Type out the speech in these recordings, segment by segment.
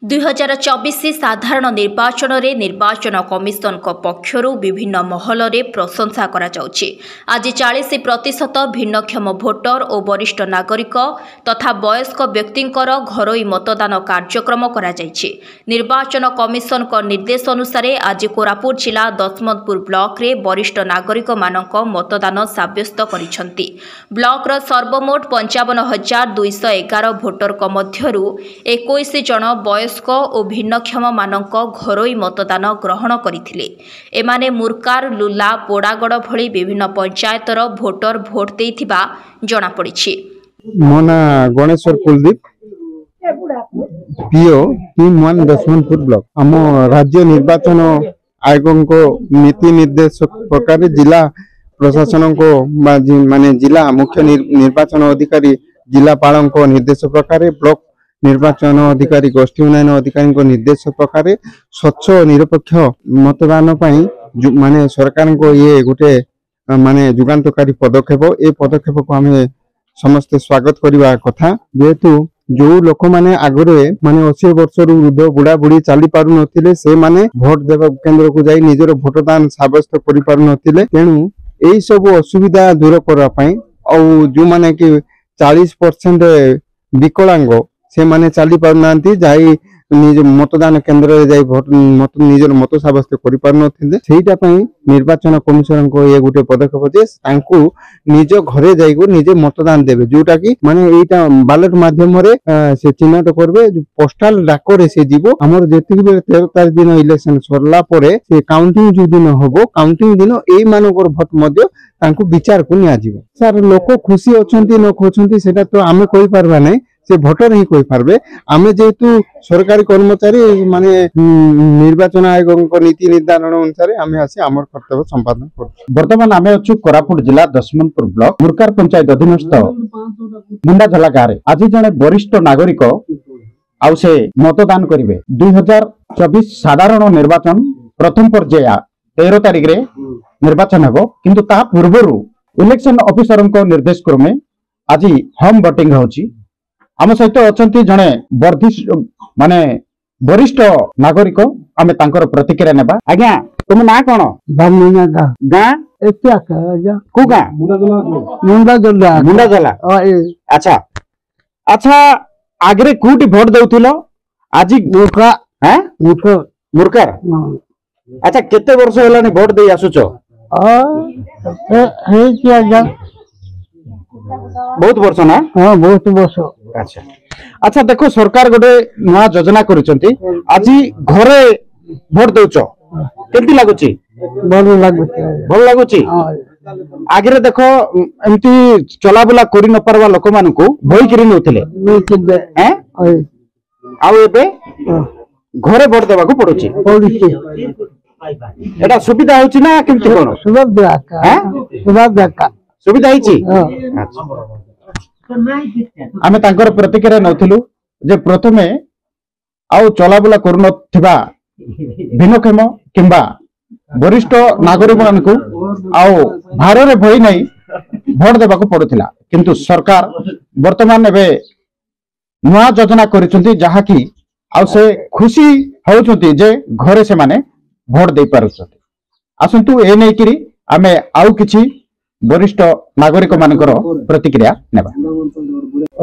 2024 साधारण निर्वाचन में निर्वाचन कमिशन पक्षर विभिन्न महल में प्रशंसा करा जाउछि। आज 40% भिन्नक्षम भोटर और वरिष्ठ नागरिक तथा वयस्क व्यक्तिंकर घरोई मतदान कार्यक्रम करा जाइछि। निर्वाचन कमिशन निर्देश अनुसार आज कोरापुट जिला दशमंतपुर ब्लॉक रे वरिष्ठ नागरिक मानक मतदान साब्यस्त करिसंति। ब्लॉक रो सर्वमोट 55,211 भोटर मध्यरु 21 जन वयस्क और भिन्नक्षम मानक घरोई मतदान ग्रहण करथिले। एमाने मुरकार, लुला, पोड़ागड़ भली विभिन्न पंचायतर भोटर भोट देथिबा जणा पड़िछि। मोना Ganeshwar Kuldeep PO team 1 Dasamantapur block. आम राज्य निर्वाचन आयोग को नीति निर्देश प्रकार जिला प्रशासन को माने जिला मुख्य निर्वाचन अधिकारी जिलापाल निर्देश प्रकार ब्लॉक निर्वाचन अधिकारी गोष्ठी उन्नयन अधिकारी निर्देश प्रकार स्वच्छ निरपेक्ष मतदान माने सरकार को ये गोटे माने जुगान्तकारी पदक्षेप ए पदक्षेप को आम समस्ते स्वागत करवा कथा। जेहेतु जो लोक माने आगरे माने 80 वर्ष वृद्ध बुढ़ा बुढ़ी चली पारु नथिले से माने भोट देवा केंद्र को जाई निजर भोटदान साब्यस्त करि पारु नथिले। तेणु एई सब असुविधा दूर करबा पई औ जो माने कि 40% विकलांग से माने चली पारु नांती जाई निज मतदान केंद्र रे जाई भोट निजर मत साब्यस्त करि पारु नथिले। सेहिटा पई निर्वाचन कमिशन को ये गुटे पदक्षेप जे तांकू निज घरे जाई को निजे मतदान देबे, जोटा कि माने एटा बैलेट माध्यम रे से चिन्हट करबे। पोस्टल डाक रे से जीवो हमर जेतिक बेले 13 तारिख दिन इलेक्शन सरला परे से काउंटिंग जो दिन होबो काउंटिंग दिन एई मानकर भोट मध्य तांकू विचार को निया जीवो। सर लोक खुशी अछंती न खोछंती सेटा तो आमे कोइ पारबा नै, से भोटर ही कोई पारबे। आमे जेतु सरकारी कर्मचारी माने निर्वाचन आयोग नीति निर्धारण अनुसार आमे आसी हमर कर्तव्य संपादन करू। वर्तमान आमे अछु कोरापुट जिला दशमंतपुर ब्लॉक मुरकार पंचायत अधीनस्थ मुंडाझला गाँव रे आज जने वरिष्ठ नागरिक आउ से मतदान करिवे। 2024 साधारण निर्वाचन प्रथम पर्याय 13 तारिख रे निर्वाचन हेबो, किंतु ता पूर्वरु इलेक्शन ऑफिसर को निर्देश क्रमे आज होम वोटिंग होची। आम सहित अच्छा जड़े माने वरिष्ठ नागरिक आम तांकर प्रतिक्रिया नेबा। आज्ञा तुम ना कौन गाँ को गाँ मुंडाझला। अच्छा अच्छा आगरे कोटी भोट देउथिलो आज मुरकार। अच्छा केते वर्ष होलानी भोट दे आसुचो? बहुत वर्ष ना? हाँ बहुत वर्ष। अच्छा अच्छा देखो सरकार गोटे नया योजना करिसंती आज घरे भोट देउचो केमती लागुची? भल लागुची। आगे देखो एमती चला बुला करि न परवा लोक मानकू भई करि नउथिले हैं आउ एबे घरे भोट देबा को पड़ुची। एटा सुविधा होची ना केमती कोन? सुविधा हिची। आमे तांकर प्रतिक्रिया नथिलु जे प्रथमे आउ चलाबुला करू नथिबा भिन्नक्षम किंबा वरिष्ठ नागरिक मानकू आउ भारे भई नै भोट देबा को पड़ुथिला, किंतु सरकार वर्तमान एबे नया योजना करिसंती जहा कि आउ से खुशी होउछंती जे घरे से माने भोट दे पारुछंती। आसंतु ए नै करी आमे आउ किछि वरिष्ठ नागरिक मानकर प्रतिक्रिया नेबा।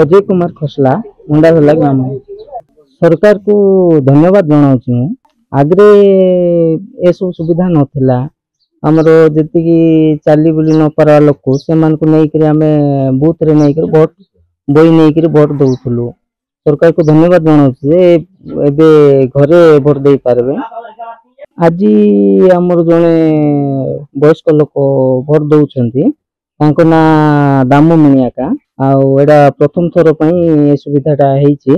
अजय कुमार खसला मुंडाझला ग्राम। सरकार को धन्यवाद जनाउछि। मु आगरे ए सब सुविधा नथिला, हमर जति चाली बुली न पारा लोक से मान को नै करी हमें बूथ रे नै करी भोट बोई नै करी भोट दउथुलु। सरकार को धन्यवाद जनाउछि जे एबे घरे भोट दे पारबे। आज आमर जने वयस्क लोक भोट दउछंती तांको ना दामो मिनियाका आउ एडा प्रथम थर पई सुविधाटा हेछि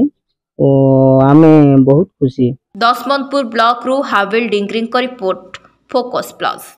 ओ आमे बहुत खुशी। दशमंतपुर ब्लॉक रु हावेल डिंगरिंग रिपोर्ट फोकस प्लस।